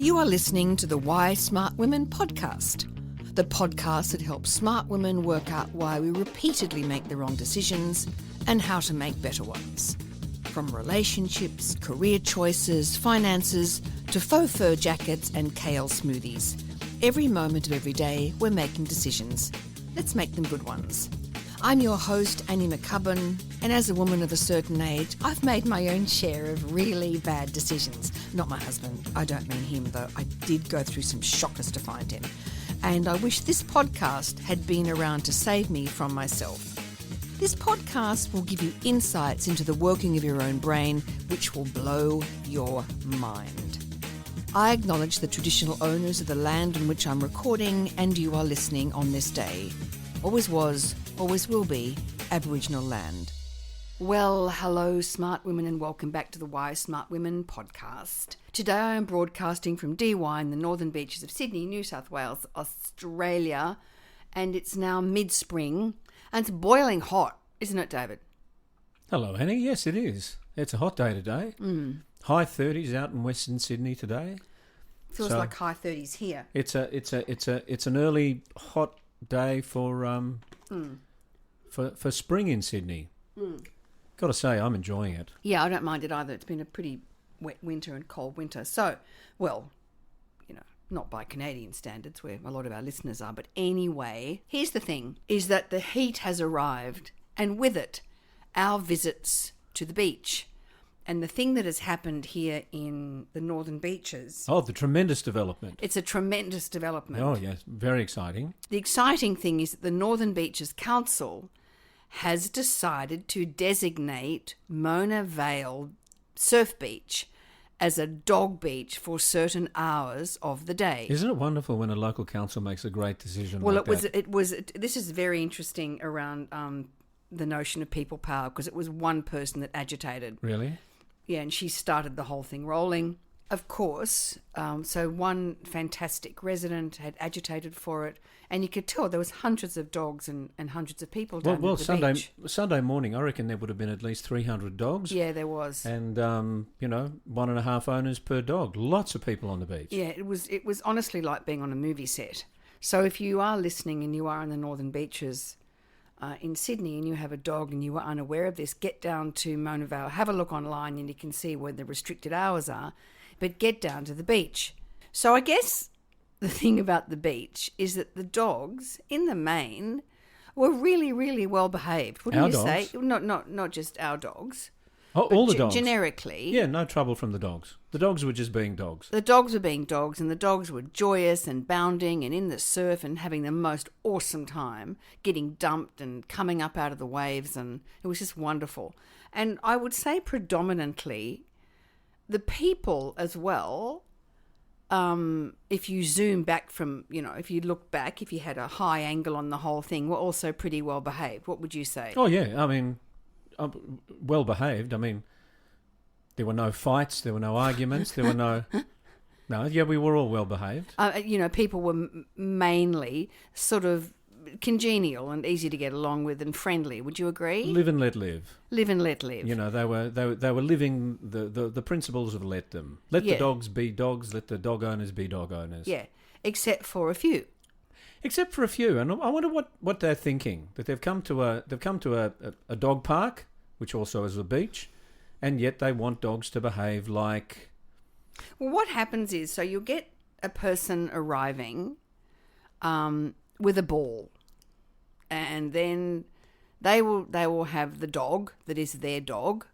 You are listening to the Why Smart Women podcast, the podcast that helps smart women work out why we repeatedly make the wrong decisions and how to make better ones. From relationships, career choices, finances, to faux fur jackets and kale smoothies. Every moment of every day, we're making decisions. Let's make them good ones. I'm your host, Annie McCubbin, and as a woman of a certain age, I've made my own share of really bad decisions. Not my husband, I don't mean him, though I did go through some shockers to find him. And I wish this podcast had been around to save me from myself. This podcast will give you insights into the working of your own brain, which will blow your mind. I acknowledge the traditional owners of the land on which I'm recording, and you are listening on this day. Always was, always will be, Aboriginal land. Well, hello smart women, and welcome back to the Why Smart Women podcast. Today I am broadcasting from DY in the northern beaches of Sydney, New South Wales, Australia, and it's now mid-spring and it's boiling hot, isn't it, David? Hello, Annie. Yes, it is. It's a hot day today. High 30s out in Western Sydney today. Feels like high 30s here. It's an early hot day for spring in Sydney. Got to say, I'm enjoying it. Yeah, I don't mind it either. It's been a pretty wet winter and cold winter. So, well, not by Canadian standards where a lot of our listeners are. But anyway, here's the thing, is that the heat has arrived, and with it, our visits to the beach. And the thing that has happened here in the northern beaches... Oh, the tremendous development. It's a tremendous development. Oh, yes, very exciting. The exciting thing is that the Northern Beaches Council has decided to designate Mona Vale Surf Beach as a dog beach for certain hours of the day. Isn't it wonderful when a local council makes a great decision well, like that? It was. This is very interesting around the notion of people power, because it was one person that agitated. Really? Yeah, and she started the whole thing rolling. Of course, so one fantastic resident had agitated for it, and you could tell there was hundreds of dogs and hundreds of people down at the beach. Sunday morning, I reckon there would have been at least 300 dogs. Yeah, there was. And, 1.5 owners per dog. Lots of people on the beach. Yeah, it was honestly like being on a movie set. So if you are listening and you are in the Northern Beaches in Sydney and you have a dog and you are unaware of this, get down to Mona Vale, have a look online and you can see where the restricted hours are, but get down to the beach. So I guess the thing about the beach is that the dogs, in the main, were really, really well behaved, wouldn't you say? Not just our dogs. Oh, all the dogs. Generically. Yeah, no trouble from the dogs. The dogs were just being dogs. The dogs were being dogs, and the dogs were joyous and bounding and in the surf and having the most awesome time, getting dumped and coming up out of the waves, and it was just wonderful. And I would say predominantly the people as well, if you zoom back from, if you look back, if you had a high angle on the whole thing, were also pretty well behaved. What would you say? Oh, yeah. I mean, well behaved. I mean, there were no fights, there were no arguments, there were no... No, yeah, we were all well behaved. People were mainly sort of congenial and easy to get along with and friendly. Would you agree? Live and let live. Live and let live. They were living the principles of let them. Let the dogs be dogs, let the dog owners be dog owners. Yeah, except for a few. Except for a few, and I wonder what they're thinking, that they've come to a dog park, which also is a beach, and yet they want dogs to behave like... Well, what happens is, so you'll get a person arriving with a ball, and then they will have the dog that is their dog,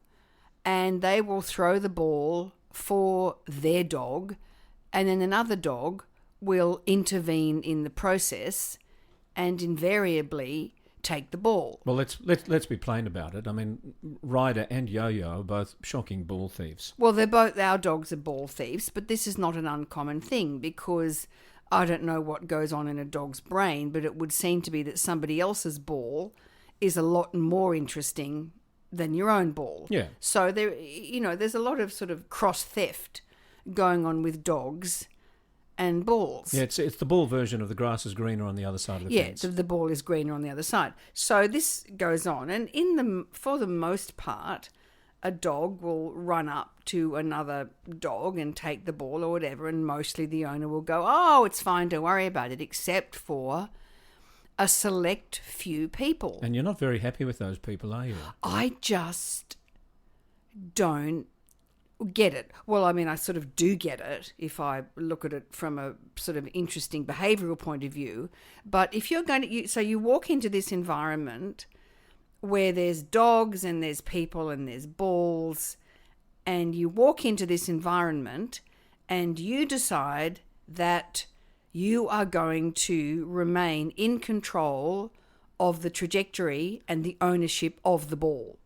and they will throw the ball for their dog, and then another dog will intervene in the process and invariably take the ball. Well, let's be plain about it. I mean, Ryder and Yo-Yo are both shocking ball thieves. Well, our dogs are ball thieves, but this is not an uncommon thing, because I don't know what goes on in a dog's brain, but it would seem to be that somebody else's ball is a lot more interesting than your own ball. Yeah. So there's a lot of sort of cross theft going on with dogs and balls. Yeah, it's the ball version of the grass is greener on the other side of the fence. Yeah, the ball is greener on the other side. So this goes on, and for the most part, a dog will run up to another dog and take the ball or whatever, and mostly the owner will go, oh, it's fine, don't worry about it, except for a select few people. And you're not very happy with those people, are you? I just don't get it. Well, I mean, I sort of do get it if I look at it from a sort of interesting behavioural point of view. But if you're going to, so you walk into this environment where there's dogs and there's people and there's balls, and you walk into this environment and you decide that you are going to remain in control of the trajectory and the ownership of the ball,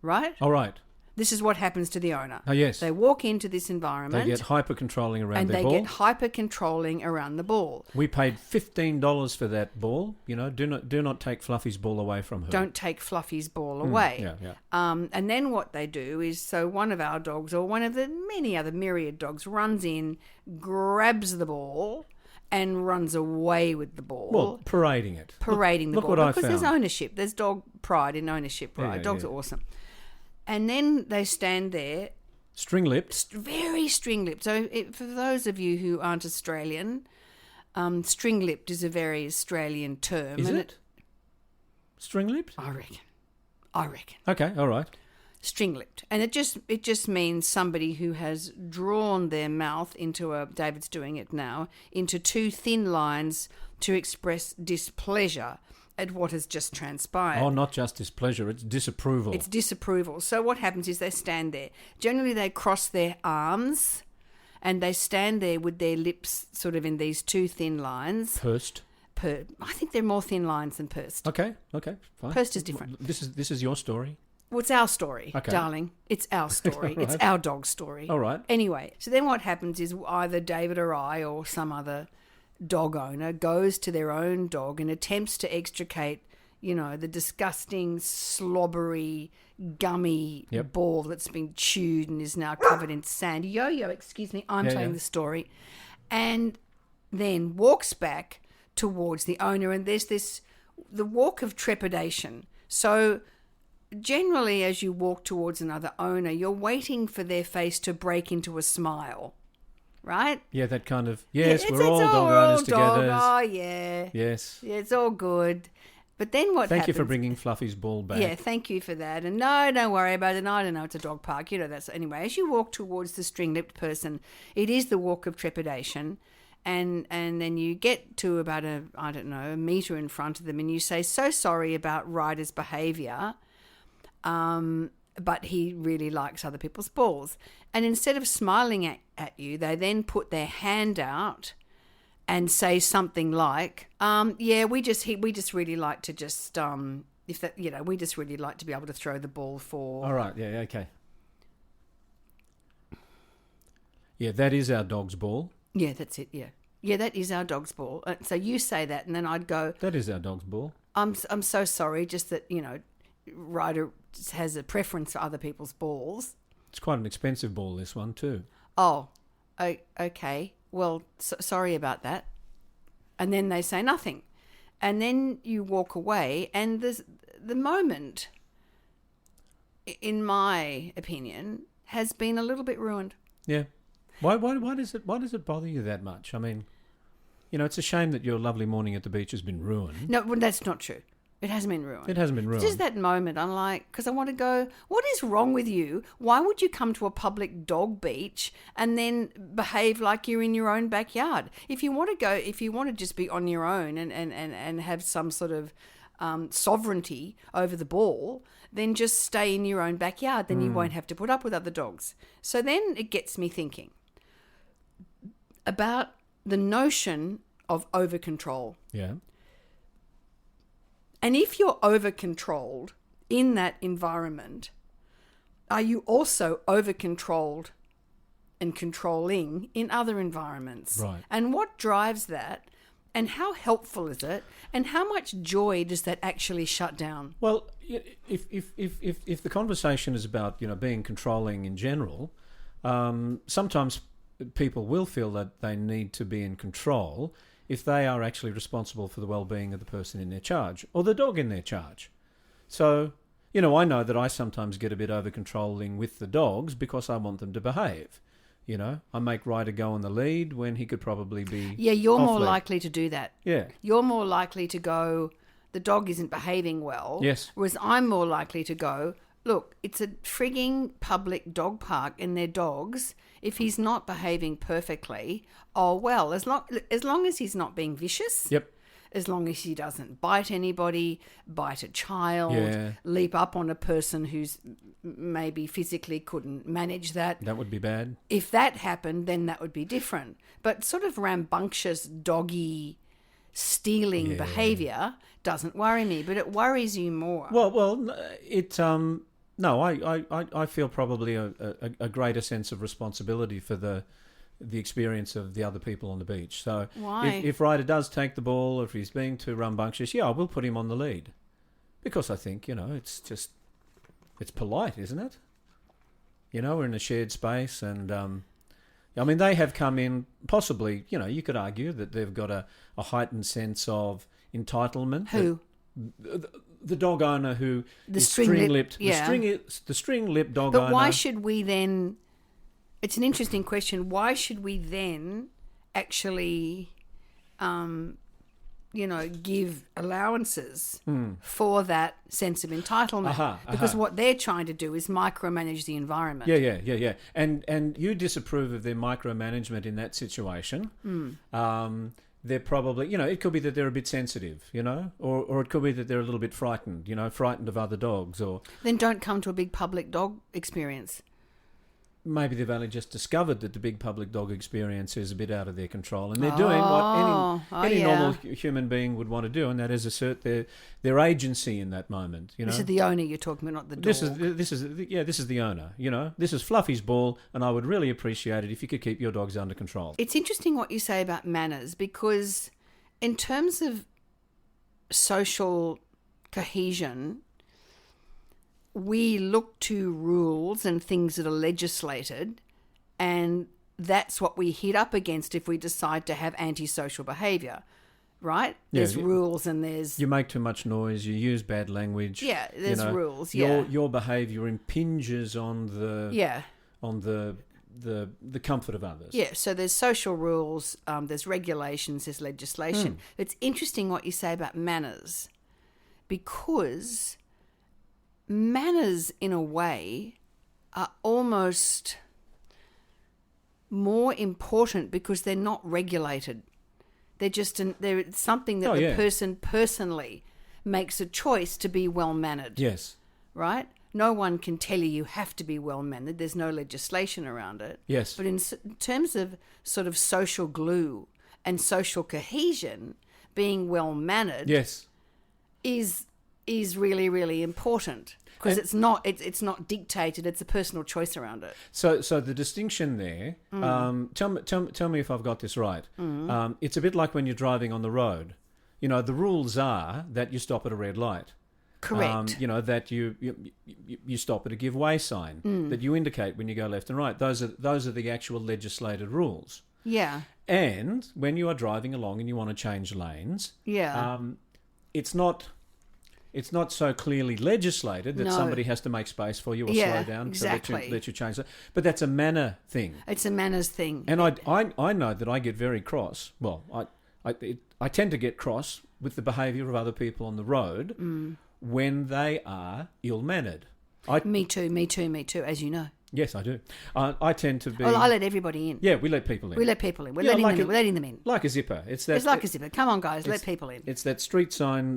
right? All right. This is what happens to the owner. Oh, yes. They walk into this environment. They get hyper-controlling around their and ball. they get hyper-controlling around the ball. We paid $15 for that ball. You know, do not take Fluffy's ball away from her. Don't take Fluffy's ball away. Yeah. And then what they do is, so one of our dogs, or one of the many other myriad dogs, runs in, grabs the ball, and runs away with the ball. Well, parading it. Parading the look ball. What I because found. there's ownership. There's dog pride in ownership, right? Yeah, Dogs yeah. are awesome. And then they stand there, String-lipped. very string-lipped. So for those of you who aren't Australian, string-lipped is a very Australian term. Is and it? String-lipped? I reckon. Okay, all right. String-lipped. And it just means somebody who has drawn their mouth into David's doing it now, into two thin lines to express displeasure at what has just transpired. Oh, not just displeasure, it's disapproval. It's disapproval. So what happens is they stand there. Generally, they cross their arms and they stand there with their lips sort of in these two thin lines. Pursed. I think they're more thin lines than pursed. Okay, fine. Pursed is different. This is your story. Well, it's our story, Okay. darling. It's our story. All It's right. our dog's story. All right. Anyway, so then what happens is either David or I or some other dog owner goes to their own dog and attempts to extricate, the disgusting, slobbery, gummy Yep. ball that's been chewed and is now covered in sand. Yo, excuse me, I'm telling the story. And then walks back towards the owner, and there's the walk of trepidation. So generally, as you walk towards another owner, you're waiting for their face to break into a smile, right? Yeah, that kind of, yes, Yeah, we're all dog owners together. Oh, yeah. Yes. Yeah, it's all good. But then what Thank happens? you for bringing Fluffy's ball back. Yeah, thank you for that. And no, don't worry about it. I don't know, it's a dog park. That's anyway. As you walk towards the string-lipped person, it is the walk of trepidation. And then you get to about a metre in front of them, and you say, so sorry about Ryder's behaviour, but he really likes other people's balls. And instead of smiling at you, they then put their hand out and say something like, we just really like to just we just really like to be able to throw the ball for. All right, yeah, okay. Yeah, that is our dog's ball. Yeah, that's it. Yeah, that is our dog's ball. So you say that, and then I'd go, That is our dog's ball. I'm so sorry, just that Ryder has a preference for other people's balls. It's quite an expensive ball, this one, too. Oh, okay. Well, sorry about that. And then they say nothing. And then you walk away, and the moment, in my opinion, has been a little bit ruined. Yeah. Why does it bother you that much? I mean, it's a shame that your lovely morning at the beach has been ruined. No, well, that's not true. It hasn't been ruined. It hasn't been ruined. Just that moment, I'm like, because I want to go, what is wrong with you? Why would you come to a public dog beach and then behave like you're in your own backyard? If you want to just be on your own and have some sort of sovereignty over the ball, then just stay in your own backyard. Then you won't have to put up with other dogs. So then it gets me thinking about the notion of over-control. Yeah. And if you're over-controlled in that environment, are you also over-controlled and controlling in other environments? Right. And what drives that? And how helpful is it? And how much joy does that actually shut down? Well, if the conversation is about being controlling in general, sometimes people will feel that they need to be in control if they are actually responsible for the well-being of the person in their charge or the dog in their charge. So You know, I know that I sometimes get a bit over-controlling with the dogs because I want them to behave. You know, I make Ryder go on the lead when he could probably be Yeah, you're off more lead. likely to do that. Yeah. You're more likely to go, the dog isn't behaving well. Yes. Whereas I'm more likely to go, look, it's a frigging public dog park and they're dogs. If he's not behaving perfectly, oh well, as long as he's not being vicious. Yep. As long as he doesn't bite anybody, bite a child, Yeah. leap up on a person who's maybe physically couldn't manage that. That would be bad. If that happened, then that would be different. But sort of rambunctious, doggy, stealing behaviour doesn't worry me, but it worries you more. Well, it no, I feel probably a greater sense of responsibility for the experience of the other people on the beach. So Why? if Ryder does take the ball, or if he's being too rambunctious, yeah, I will put him on the lead. Because I think, you know, it's polite, isn't it? You know, we're in a shared space and, I mean, they have come in, possibly, you know, you could argue that they've got a heightened sense of entitlement. Who? The dog owner who The is string-lipped, string-lipped, the string-lipped dog But owner. why should we then... It's an interesting question. Why should we then actually, give allowances for that sense of entitlement? Because what they're trying to do is micromanage the environment. Yeah. And you disapprove of their micromanagement in that situation. They're probably, you know, it could be that they're a bit sensitive, you know, or it could be that they're a little bit frightened, you know, frightened of other dogs, or Then don't come to a big public dog experience. maybe they've only just discovered that the big public dog experience is a bit out of their control, and they're doing what any normal human being would want to do, and that is assert their agency in that moment. You know, This is the owner you're talking about, not the dog. This is the owner. You know, this is Fluffy's ball, and I would really appreciate it if you could keep your dogs under control. It's interesting what you say about manners, because in terms of social cohesion, we look to rules and things that are legislated, and that's what we hit up against if we decide to have antisocial behaviour, right? There's rules and there's... You make too much noise, you use bad language. Yeah, there's you know, rules, yeah. Your behaviour impinges on the... Yeah. On the comfort of others. Yeah, so there's social rules, there's regulations, there's legislation. It's interesting what you say about manners, because manners, in a way, are almost more important because they're not regulated. They're just they're something that the person personally makes a choice to be well-mannered. Yes. Right? No one can tell you have to be well-mannered. There's no legislation around it. Yes. But in terms of sort of social glue and social cohesion, being well-mannered is really, really important. Because it's not dictated. It's a personal choice around it. So the distinction there. Tell me if I've got this right. It's a bit like when you're driving on the road. You know, the rules are that you stop at a red light. Correct. You know, that you stop at a give way sign. That you indicate when you go left and right. Those are the actual legislated rules. Yeah. And when you are driving along and you want to change lanes, it's not so clearly legislated that somebody has to make space for you or slow down to let you change that. But that's a manner thing. It's a manners thing. And I know that I get very cross. Well, I tend to get cross with the behaviour of other people on the road when they are ill-mannered. Me too, as you know. Yes, I do. I tend to be... Well, I let everybody in. Yeah, we let people in. We're letting them in. Like a zipper. It's like a zipper. Come on, guys, let people in. It's that street sign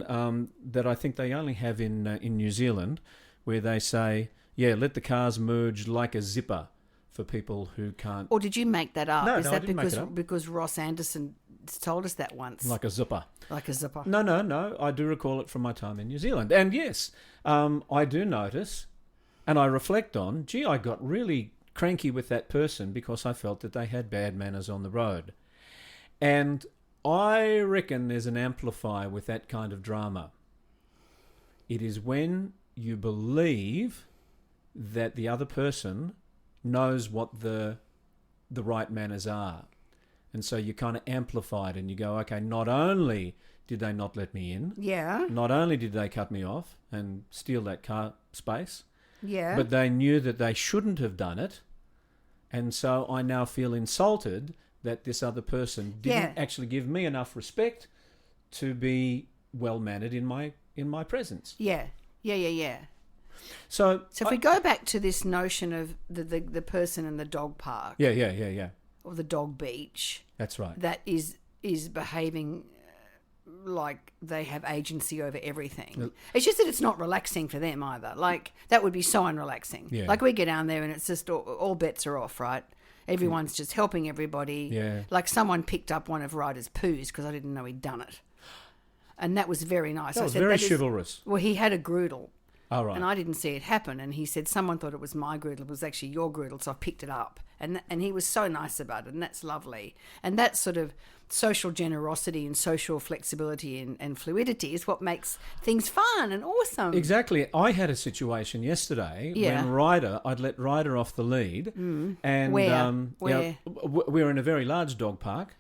that I think they only have in New Zealand, where they say, let the cars merge like a zipper for people who can't... Or did you make that up? No, Is I that didn't make it up. because Ross Anderson told us that once? Like a zipper. Like a zipper. No. I do recall it from my time in New Zealand. And yes, I do notice... And I reflect on, I got really cranky with that person because I felt that they had bad manners on the road. And I reckon there's an amplifier with that kind of drama. It is when you believe that the other person knows what the right manners are. And so you kind of amplify it and you go, okay, not only did they not let me in, Yeah. not only did they cut me off and steal that car space, Yeah. but they knew that they shouldn't have done it. And so I now feel insulted that this other person didn't actually give me enough respect to be well-mannered in my presence. Yeah. Yeah. So if we go back to this notion of the person in the dog park, Yeah. or the dog beach, That's right. that is behaving like they have agency over everything. It's just that it's not relaxing for them either. Like, that would be so unrelaxing. Yeah. Like, we get down there and it's just all bets are off, right? Everyone's just helping everybody. Yeah. Like, someone picked up one of Ryder's poos because I didn't know he'd done it. And that was very nice. That was very chivalrous. Well, he had a groodle. Oh, right. And I didn't see it happen. And he said, someone thought it was my groodle. It was actually your groodle, so I picked it up. And he was so nice about it, and that's lovely. And that sort of social generosity and social flexibility and fluidity is what makes things fun and awesome. Exactly. I had a situation yesterday when I'd let Ryder off the lead. And Where? We're in a very large dog park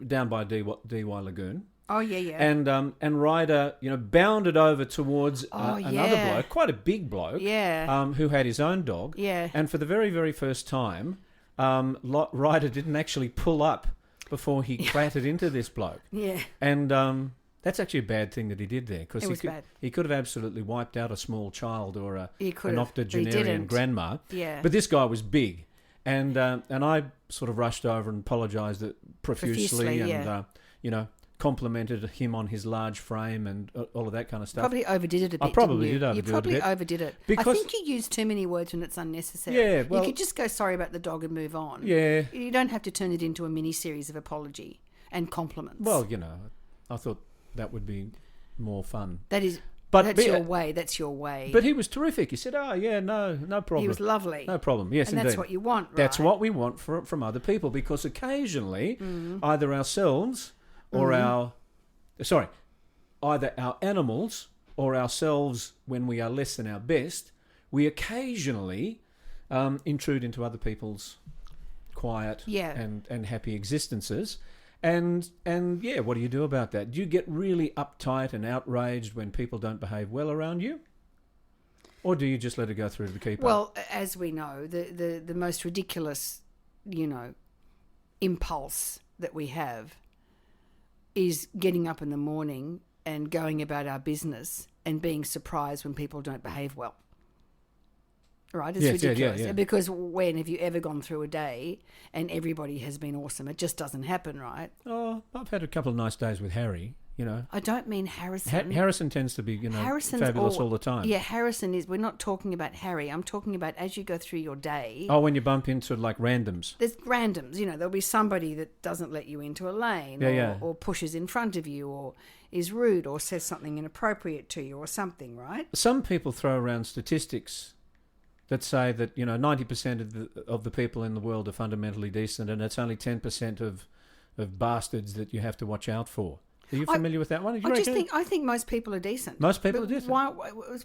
down by DY Lagoon. Oh, yeah. And Ryder, bounded over towards another bloke, quite a big bloke, who had his own dog. Yeah. And for the very, very first time, Ryder didn't actually pull up before he clattered into this bloke. Yeah. And that's actually a bad thing that he did there, because he could have absolutely wiped out a small child or an octogenarian grandma. Yeah. But this guy was big. And I sort of rushed over and apologised profusely and, complimented him on his large frame and all of that kind of stuff. Probably overdid it a bit. I probably didn't you? did overdo it a bit. You probably overdid it. Because I think you use too many words when it's unnecessary. Yeah, well, you could just go sorry about the dog and move on. Yeah. You don't have to turn it into a mini series of apology and compliments. Well, I thought that would be more fun. That's your way. That's your way. But he was terrific. He said, "Oh yeah, no problem." He was lovely. No problem. Yes, and indeed. that's what you want. Right? That's what we want from other people, because occasionally, either ourselves or either our animals or ourselves, when we are less than our best, we occasionally intrude into other people's quiet and happy existences. And what do you do about that? Do you get really uptight and outraged when people don't behave well around you? Or do you just let it go through to the keeper? Well, as we know, the most ridiculous, impulse that we have is getting up in the morning and going about our business and being surprised when people don't behave well. Right? It's ridiculous. Yeah. Because when have you ever gone through a day and everybody has been awesome? It just doesn't happen, right? Oh, I've had a couple of nice days with Harry, I don't mean Harrison. Harrison tends to be, fabulous all the time. Yeah, Harrison is. We're not talking about Harry. I'm talking about as you go through your day. Oh, when you bump into like randoms. There's randoms. There'll be somebody that doesn't let you into a lane or pushes in front of you or is rude or says something inappropriate to you or something, right? Some people throw around statistics that say that 90% of the people in the world are fundamentally decent, and it's only 10% of bastards that you have to watch out for. Are you familiar with that one? I think most people are decent. Most people are decent. Why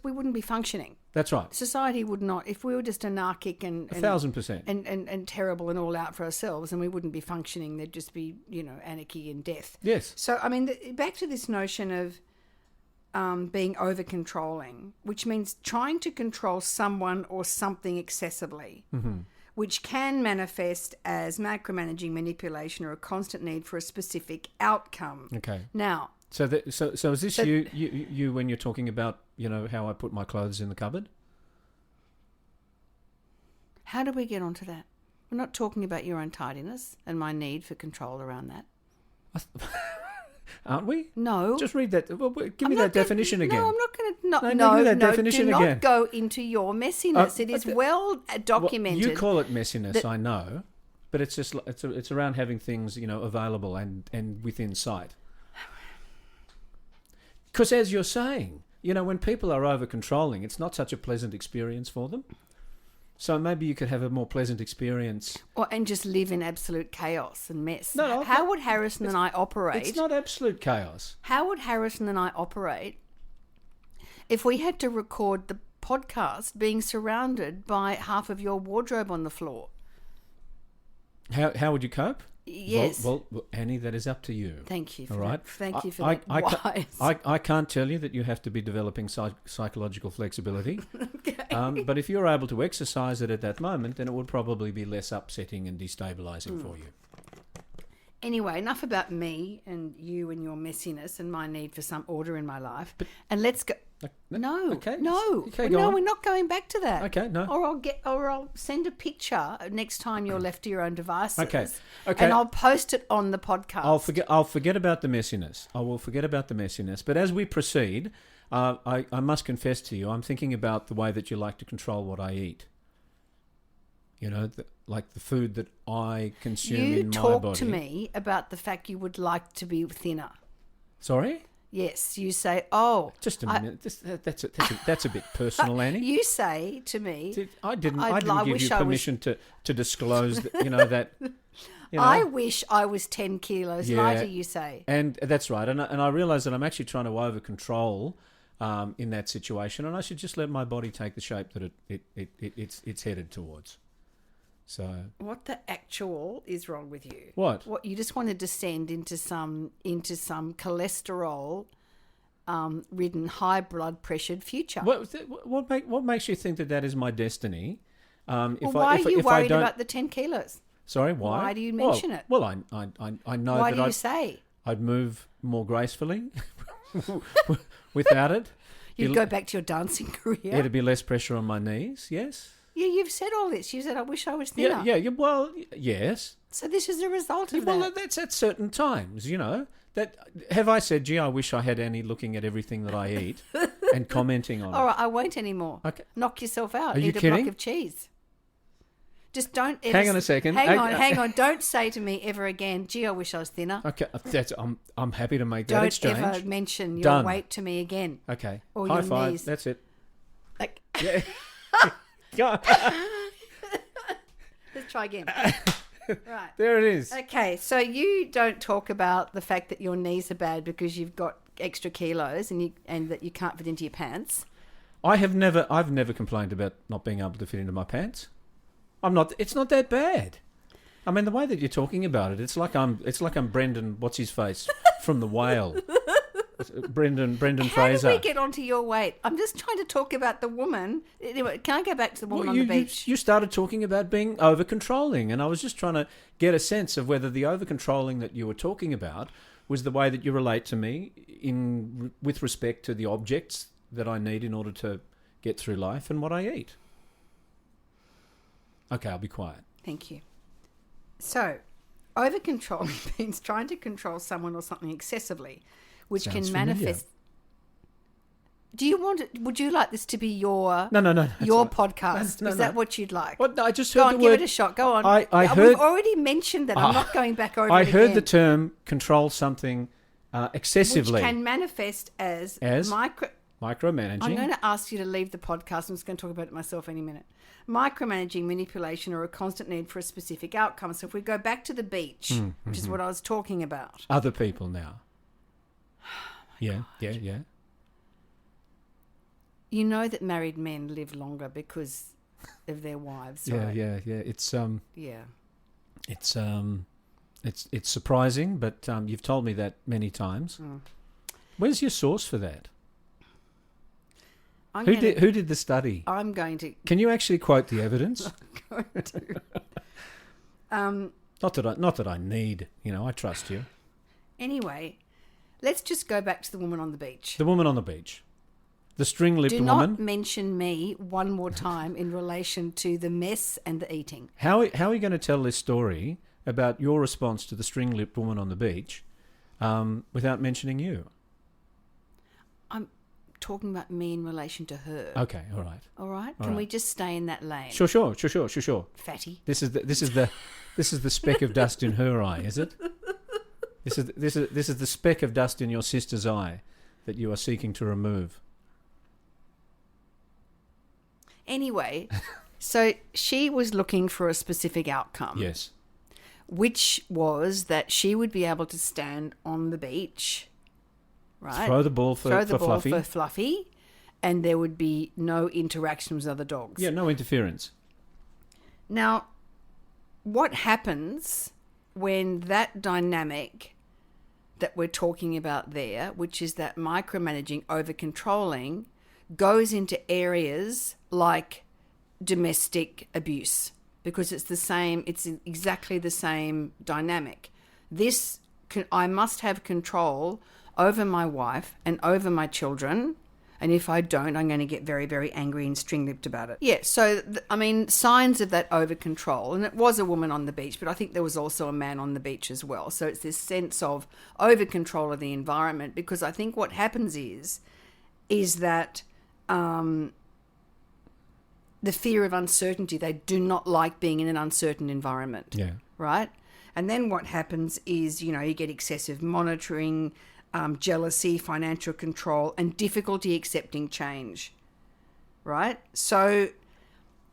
we wouldn't be functioning? That's right. Society would not. If we were just anarchic and 1,000% and terrible and all out for ourselves, and we wouldn't be functioning. There'd just be anarchy and death. Yes. So I mean, back to this notion of being over controlling, which means trying to control someone or something excessively. Mm-hmm. Which can manifest as micromanaging, manipulation, or a constant need for a specific outcome. Okay. Now. So is this you when you're talking about how I put my clothes in the cupboard? How do we get onto that? We're not talking about your untidiness and my need for control around that. Aren't we? No. Just read that. Well, give me that definition again. No, I'm not going to. Give me that definition do again. not go into your messiness. It is well documented. Well, you call it messiness, I know, but it's just it's around having things available and within sight. Because as you're saying, when people are over controlling, it's not such a pleasant experience for them. So maybe you could have a more pleasant experience. And just live in absolute chaos and mess. No, how would Harrison and I operate? It's not absolute chaos. How would Harrison and I operate if we had to record the podcast being surrounded by half of your wardrobe on the floor? How would you cope? Yes. Well, Annie, that is up to you. Thank you for all right? that. Thank you for that. I can't tell you that you have to be developing psychological flexibility. Okay. But if you're able to exercise it at that moment, then it would probably be less upsetting and destabilising for you. Anyway, enough about me and you and your messiness and my need for some order in my life. And let's go. No, okay. no, Okay, go on. we're not going back to that. Okay, no. Or I'll send a picture next time you're left to your own devices. Okay. And I'll post it on the podcast. I'll forget about the messiness. I will forget about the messiness. But as we proceed, I must confess to you, I'm thinking about the way that you like to control what I eat. You know, like the food that I consume in my body. You talk to me about the fact you would like to be thinner. Sorry? Yes, you say, oh... Just a minute. That's a bit personal, Annie. You say to me... I didn't give you permission to disclose that, that... I wish I was 10 kilos lighter, you say. And that's right. And I realise that I'm actually trying to over-control in that situation, and I should just let my body take the shape that it's headed towards. So what the actual is wrong with you? What you just want to descend into some cholesterol ridden, high blood pressured future. What makes you think that is my destiny? Why are you worried about the 10 kilos? Sorry, why? Why do you mention it? Well, I know why that do you say I'd move more gracefully without it. You'd go back to your dancing career. It'd be less pressure on my knees. Yes. Yeah, you've said all this. You said, I wish I was thinner. Yeah, well, yes. So this is a result of that. Well, that's at certain times, Have I said, gee, I wish I had Annie looking at everything that I eat and commenting on it? All right, I won't anymore. Okay. Knock yourself out. Are you Eat kidding? a block of cheese. Just don't ever... Hang on a second. Hang on. Don't say to me ever again, gee, I wish I was thinner. Okay, I'm happy to make that exchange. Don't ever mention your weight to me again. Okay. Or High your five. knees. That's it. Like... Yeah. Let's try again. Right. There it is. Okay, so you don't talk about the fact that your knees are bad because you've got extra kilos and that you can't fit into your pants. I've never complained about not being able to fit into my pants. It's not that bad. I mean, the way that you're talking about it, it's like I'm Brendan, what's his face, from The Whale. Brendan Fraser. How did we get onto your weight? I'm just trying to talk about the woman. Anyway, can I go back to the woman on the beach? You started talking about being over-controlling, and I was just trying to get a sense of whether the over-controlling that you were talking about was the way that you relate to me with respect to the objects that I need in order to get through life and what I eat. Okay, I'll be quiet. Thank you. So, over-controlling means trying to control someone or something excessively, which Sounds can manifest. Familiar. Would you like this to be your No, your podcast? No, Is that what you'd like? Well, I just heard the word. Give it a shot. Go on. We've already mentioned that. I'm not going back over it again. I heard the term control something excessively. Which can manifest as micromanaging. I'm going to ask you to leave the podcast. I'm just going to talk about it myself any minute. Micromanaging, manipulation, or a constant need for a specific outcome. So if we go back to the beach, which is what I was talking about. Other people now. Yeah. You know that married men live longer because of their wives, right? Yeah. Yeah. It's surprising, but you've told me that many times. Where's your source for that? Who did the study? I'm going to. Can you actually quote the evidence? I'm going to. Not that I need. I trust you. Anyway, let's just go back to the woman on the beach. The woman on the beach. The string-lipped woman. Do not mention me one more time in relation to the mess and the eating. How are you going to tell this story about your response to the string-lipped woman on the beach without mentioning you? I'm talking about me in relation to her. Okay, all right. All right. Can we just stay in that lane? Sure. Fatty. This is the speck of dust in her eye, is it? This is the speck of dust in your sister's eye that you are seeking to remove. Anyway, so she was looking for a specific outcome. Yes. Which was that she would be able to stand on the beach, right? Throw the ball for Fluffy, and there would be no interaction with other dogs. Yeah, no interference. Now, what happens when that dynamic that we're talking about there, which is that micromanaging, over-controlling, goes into areas like domestic abuse, because it's exactly the same dynamic. I must have control over my wife and over my children, and if I don't, I'm going to get very, very angry and string-lipped about it. Yeah, so, signs of that over-control, and it was a woman on the beach, but I think there was also a man on the beach as well. So it's this sense of over-control of the environment, because I think what happens is that the fear of uncertainty, they do not like being in an uncertain environment. Yeah. Right? And then what happens is, you get excessive monitoring, jealousy, financial control, and difficulty accepting change, right? So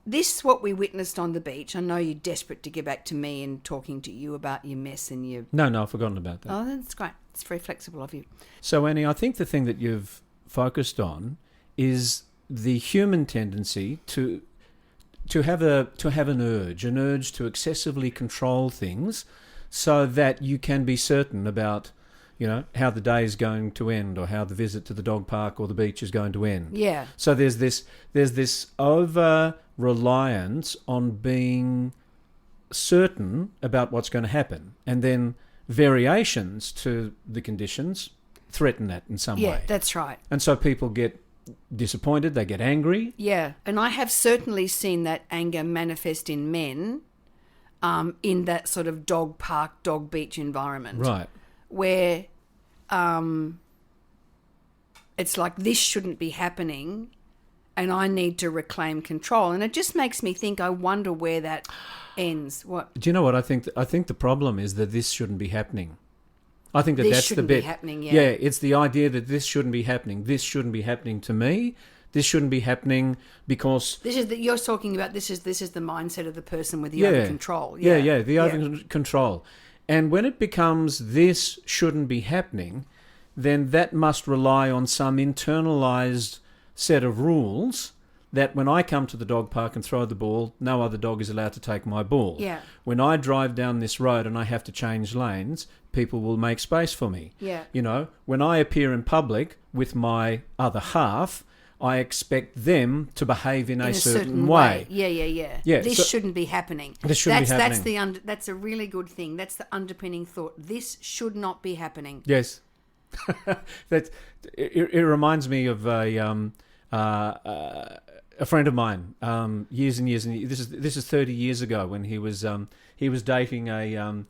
this, what we witnessed on the beach, I know you're desperate to get back to me and talking to you about your mess and your... No, I've forgotten about that. Oh, that's great. It's very flexible of you. So, Annie, I think the thing that you've focused on is the human tendency to have an urge to excessively control things so that you can be certain about... how the day is going to end, or how the visit to the dog park or the beach is going to end. Yeah. So there's this over-reliance on being certain about what's going to happen, and then variations to the conditions threaten that in some way. Yeah, that's right. And so people get disappointed, they get angry. Yeah, and I have certainly seen that anger manifest in men in that sort of dog park, dog beach environment. Right. Where it's like, this shouldn't be happening and I need to reclaim control. And it just makes me think, I wonder where that ends. What? Do you know what I think? I think the problem is that this shouldn't be happening. I think that's the bit. This shouldn't be happening, yeah. Yeah, it's the idea that this shouldn't be happening. This shouldn't be happening to me. This shouldn't be happening because... You're talking about this is the mindset of the person with the over-control. Yeah, the over-control. And when it becomes this shouldn't be happening, then that must rely on some internalized set of rules that when I come to the dog park and throw the ball, no other dog is allowed to take my ball. Yeah. When I drive down this road and I have to change lanes, people will make space for me. Yeah. When I appear in public with my other half, I expect them to behave in a certain way. Yeah. This shouldn't be happening. This shouldn't be happening. That's a really good thing. That's the underpinning thought. This should not be happening. Yes. It reminds me of a friend of mine, years and years, and this is 30 years ago, when he was dating a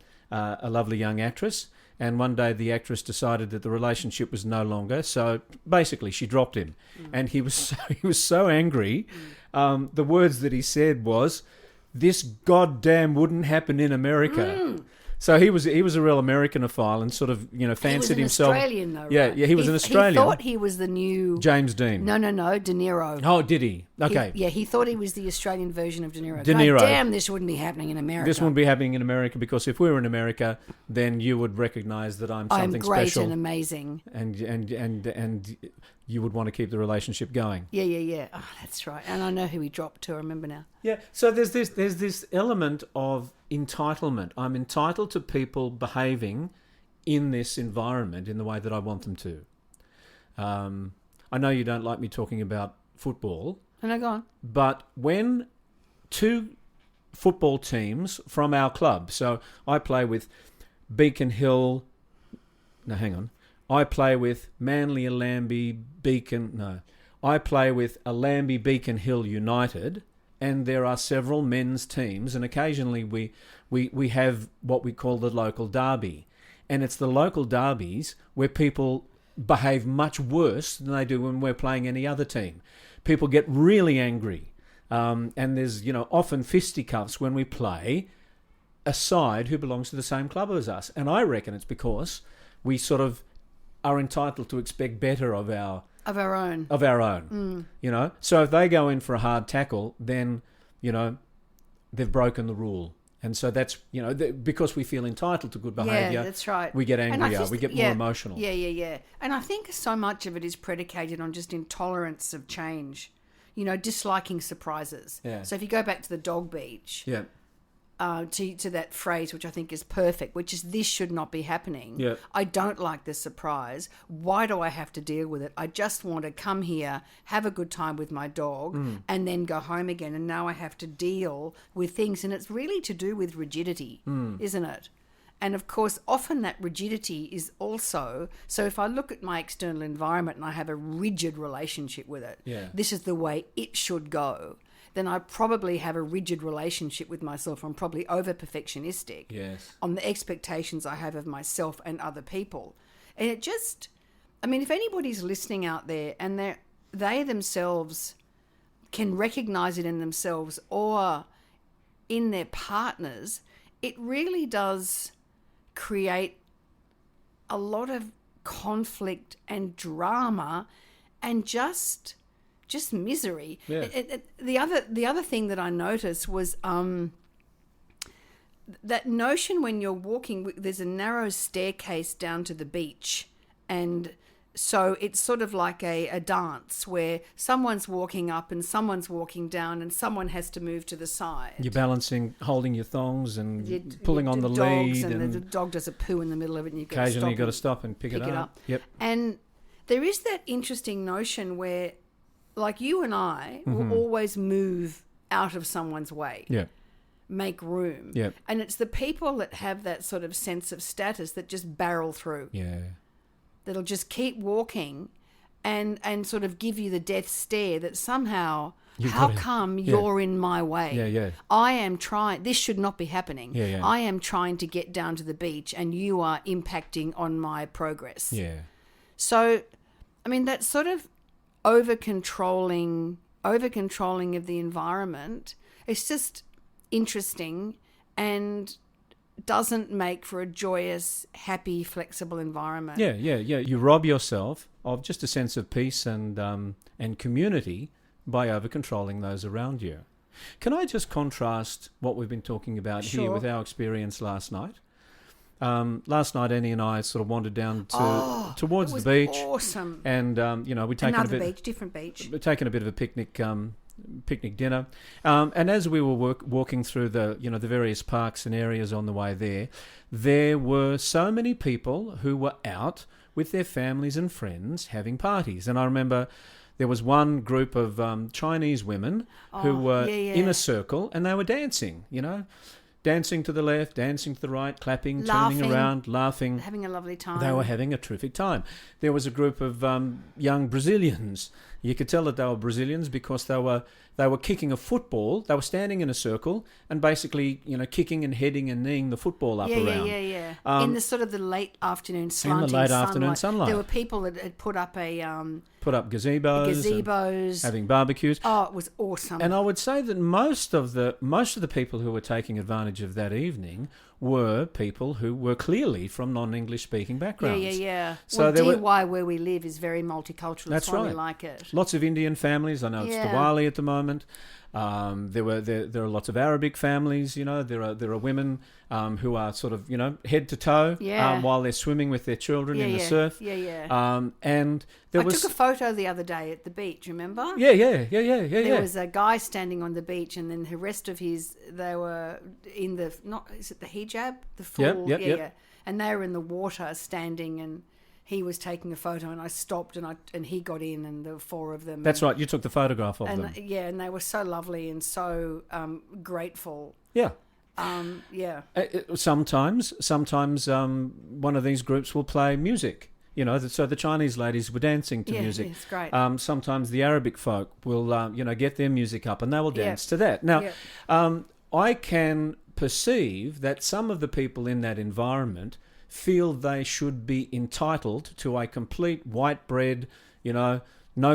lovely young actress. And one day the actress decided that the relationship was no longer. So basically she dropped him. And he was so angry. The words that he said was, "This goddamn wouldn't happen in America." So he was a real Americanophile and sort of, fancied himself. He was an Australian, though, Yeah, right? he was an Australian. He thought he was the new... James Dean. No, De Niro. Oh, did he? Okay. He thought he was the Australian version of De Niro. De Niro. God damn, this wouldn't be happening in America. This wouldn't be happening in America, because if we were in America, then you would recognise that I'm something special. I'm great and amazing. And you would want to keep the relationship going. Yeah. Oh, that's right. And I know who he dropped to. I remember now. Yeah. So there's this element of entitlement. I'm entitled to people behaving in this environment in the way that I want them to. I know you don't like me talking about football. No, go on. But when two football teams from our club, so I play with Beacon Hill... No, hang on. I play with Manly Allambie Beacon... No. I play with Allambie Beacon Hill United... And there are several men's teams, and occasionally we have what we call the local derby. And it's the local derbies where people behave much worse than they do when we're playing any other team. People get really angry. And there's, often fisticuffs when we play a side who belongs to the same club as us. And I reckon it's because we sort of are entitled to expect better of our own. So if they go in for a hard tackle, then, they've broken the rule. And so that's, because we feel entitled to good behaviour. Yeah, that's right. We get angrier, we get more emotional. Yeah. And I think so much of it is predicated on just intolerance of change, disliking surprises. Yeah. So if you go back to the dog beach, to that phrase, which I think is perfect, which is this should not be happening. Yeah. I don't like this surprise. Why do I have to deal with it? I just want to come here, have a good time with my dog, and then go home again. And now I have to deal with things. And it's really to do with rigidity, isn't it? And of course, often that rigidity is also, so if I look at my external environment and I have a rigid relationship with it, this is the way it should go, then I probably have a rigid relationship with myself. I'm probably over-perfectionistic on the expectations I have of myself and other people. And it just, I mean, if anybody's listening out there and they themselves can recognize it in themselves or in their partners, it really does create a lot of conflict and drama and just misery. The other thing that I noticed was that notion when you're walking, there's a narrow staircase down to the beach, and so it's sort of like a dance where someone's walking up and someone's walking down and someone has to move to the side. You're balancing, holding your thongs and pulling on the lead. And the dog does a poo in the middle of it and you've got to stop. Occasionally you've got to stop and pick it up. Yep. And there is that interesting notion where, like, you and I will always move out of someone's way. Yeah. Make room. Yeah. And it's the people that have that sort of sense of status that just barrel through. Yeah. That'll just keep walking and sort of give you the death stare that somehow, how come you're in my way? Yeah. I am trying, this should not be happening. Yeah. I am trying to get down to the beach and you are impacting on my progress. Yeah. So, I mean, that sort of over-controlling of the environment, it's just interesting and doesn't make for a joyous, happy, flexible environment. Yeah. You rob yourself of just a sense of peace and community by over-controlling those around you. Can I just contrast what we've been talking about here with our experience last night? Last night, Annie and I sort of wandered down towards the beach. Awesome. And we'd taken different beach. We'd taken a bit of a picnic dinner, and as we were walking through the various parks and areas on the way there were so many people who were out with their families and friends having parties. And I remember there was one group of Chinese women who were in a circle and they were dancing, dancing to the left, dancing to the right, clapping, turning around, laughing. Having a lovely time. They were having a terrific time. There was a group of young Brazilians. You could tell that they were Brazilians because they were kicking a football. They were standing in a circle and basically, kicking and heading and kneeing the football up around. Yeah. In the sort of the late afternoon slanting sunlight. There were people that had put up gazebos, having barbecues. Oh, it was awesome. And I would say that most of the people who were taking advantage of that evening were people who were clearly from non-English speaking backgrounds. Yeah. So DY where we live is very multicultural. That's right. We like it. Lots of Indian families. I know it's Diwali at the moment. There are lots of Arabic families. There are women who are sort of head to toe while they're swimming with their children in the surf. And I took a photo the other day at the beach. Remember? Yeah. There was a guy standing on the beach, and then the rest of they were in the is it the hijab, the full Yep. And they were in the water standing and. He was taking a photo and I stopped and he got in and there were four of them. That's right. You took the photograph of them. Yeah, and they were so lovely and so grateful. Yeah. Sometimes one of these groups will play music. So the Chinese ladies were dancing to music. Yeah, it's great. Sometimes the Arabic folk will, get their music up and they will dance to that. Now, I can perceive that some of the people in that environment feel they should be entitled to a complete white bread, no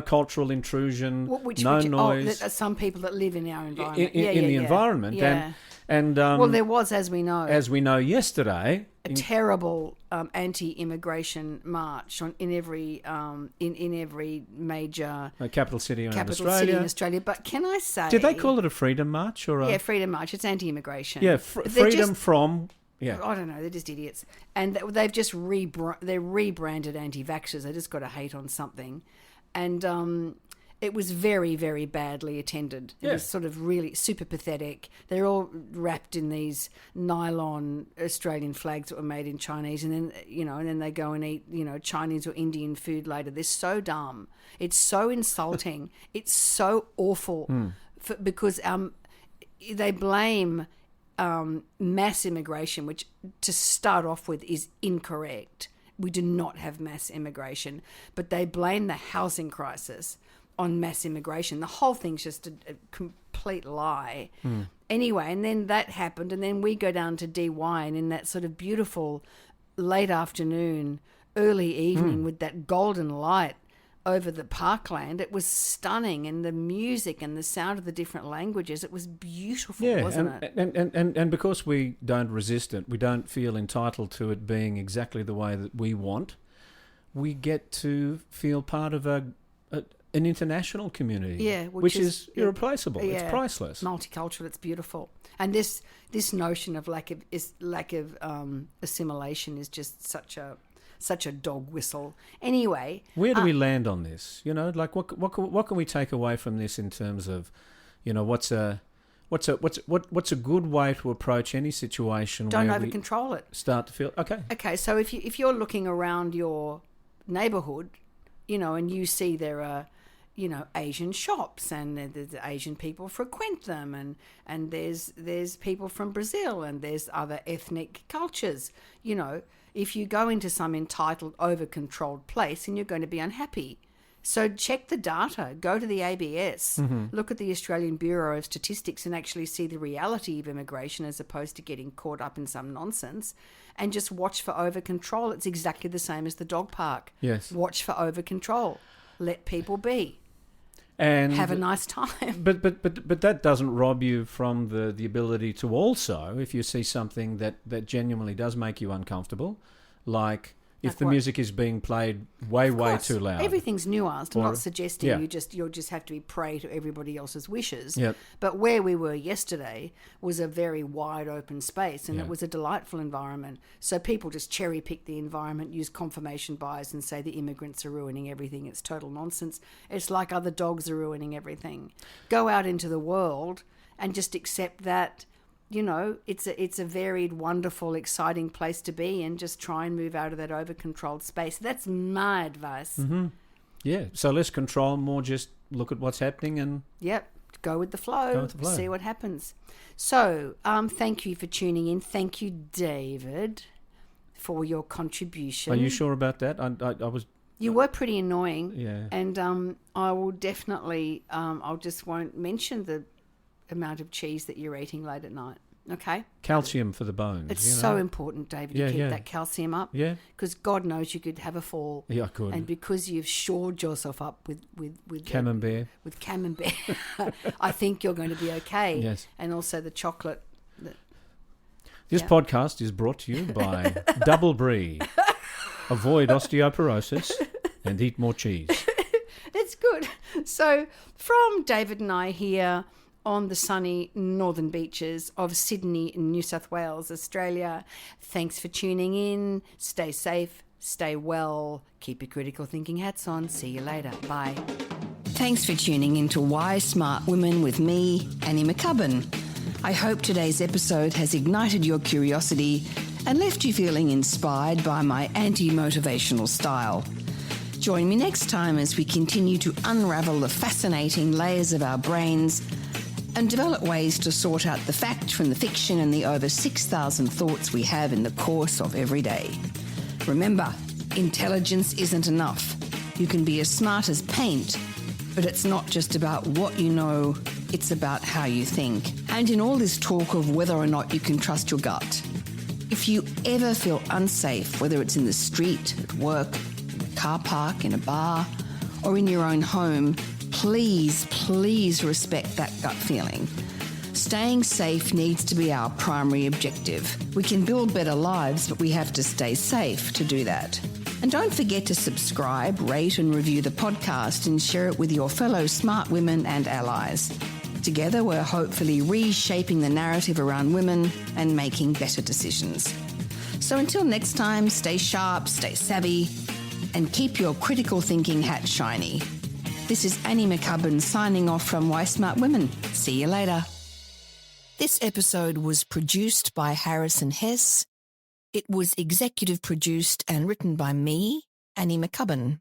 cultural intrusion, no noise. Some people that live in our environment. In the environment. Yeah. And there was, as we know yesterday, a terrible anti-immigration march in every major capital city in Australia. But can I say, did they call it a freedom march or freedom march? It's anti-immigration. Yeah, freedom from. Yeah, I don't know. They're just idiots, and they've just rebranded anti-vaxxers. They just got to hate on something, and It was very, very badly attended. It was sort of really super pathetic. They're all wrapped in these nylon Australian flags that were made in Chinese, and then and then they go and eat Chinese or Indian food later. They're so dumb. It's so insulting. It's so awful because they blame mass immigration, which to start off with is incorrect. We do not have mass immigration, but they blame the housing crisis on mass immigration. The whole thing's just a complete lie. Anyway, and then that happened, and then we go down to DY, and in that sort of beautiful late afternoon, early evening with that golden light over the parkland, it was stunning, and the music and the sound of the different languages, it was beautiful, wasn't it? And because we don't resist it, we don't feel entitled to it being exactly the way that we want, we get to feel part of an international community, which is irreplaceable. It's priceless. Multicultural. It's beautiful, and this notion of lack of assimilation is just such a dog whistle. Anyway, where do we land on this? Like what can we take away from this in terms of, what's a good way to approach any situation? Don't where over control it. Start to feel okay. Okay, so if you're looking around your neighbourhood, and you see there are Asian shops, and there's Asian people frequent them, and there's people from Brazil, and there's other ethnic cultures. If you go into some entitled, over-controlled place, and you're going to be unhappy. So check the data, go to the ABS, look at the Australian Bureau of Statistics and actually see the reality of immigration as opposed to getting caught up in some nonsense, and just watch for over-control. It's exactly the same as the dog park. Yes. Watch for over-control. Let people be. And have a nice time. But that doesn't rob you from the ability to also, if you see something that genuinely does make you uncomfortable, like if the music is being played way too loud. Everything's nuanced. I'm not suggesting you'll just have to be prey to everybody else's wishes. Yep. But where we were yesterday was a very wide open space, and it was a delightful environment. So people just cherry pick the environment, use confirmation bias, and say the immigrants are ruining everything. It's total nonsense. It's like other dogs are ruining everything. Go out into the world and just accept that. It's a varied, wonderful, exciting place to be, and just try and move out of that over-controlled space. That's my advice. Mm-hmm. Yeah, so less control, more just look at what's happening and... Yep, go with the flow, see what happens. So, thank you for tuning in. Thank you, David, for your contribution. Are you sure about that? I was... You were pretty annoying. Yeah. And I will definitely... I just won't mention the amount of cheese that you're eating late at night. Okay? Calcium for the bones. It's so important, David, to keep that calcium up. Yeah. Because God knows you could have a fall. Yeah, I could. And because you've shored yourself up with Camembert. With camembert, I think you're going to be okay. Yes. And also the chocolate. This podcast is brought to you by Double Brie. Avoid osteoporosis and eat more cheese. It's good. So from David and I here on the sunny northern beaches of Sydney, New South Wales, Australia. Thanks for tuning in. Stay safe, stay well, keep your critical thinking hats on. See you later. Bye. Thanks for tuning in to Why Smart Women with me, Annie McCubbin. I hope today's episode has ignited your curiosity and left you feeling inspired by my anti-motivational style. Join me next time as we continue to unravel the fascinating layers of our brains and develop ways to sort out the fact from the fiction and the over 6,000 thoughts we have in the course of every day. Remember, intelligence isn't enough. You can be as smart as paint, but it's not just about what you know, it's about how you think. And in all this talk of whether or not you can trust your gut, if you ever feel unsafe, whether it's in the street, at work, car park, in a bar, or in your own home, please respect that gut feeling. Staying safe needs to be our primary objective. We can build better lives, but we have to stay safe to do that. And don't forget to subscribe, rate and review the podcast and share it with your fellow smart women and allies. Together, we're hopefully reshaping the narrative around women and making better decisions. So until next time, stay sharp, stay savvy, and keep your critical thinking hat shiny. This is Annie McCubbin signing off from Why Smart Women. See you later. This episode was produced by Harrison Hess. It was executive produced and written by me, Annie McCubbin.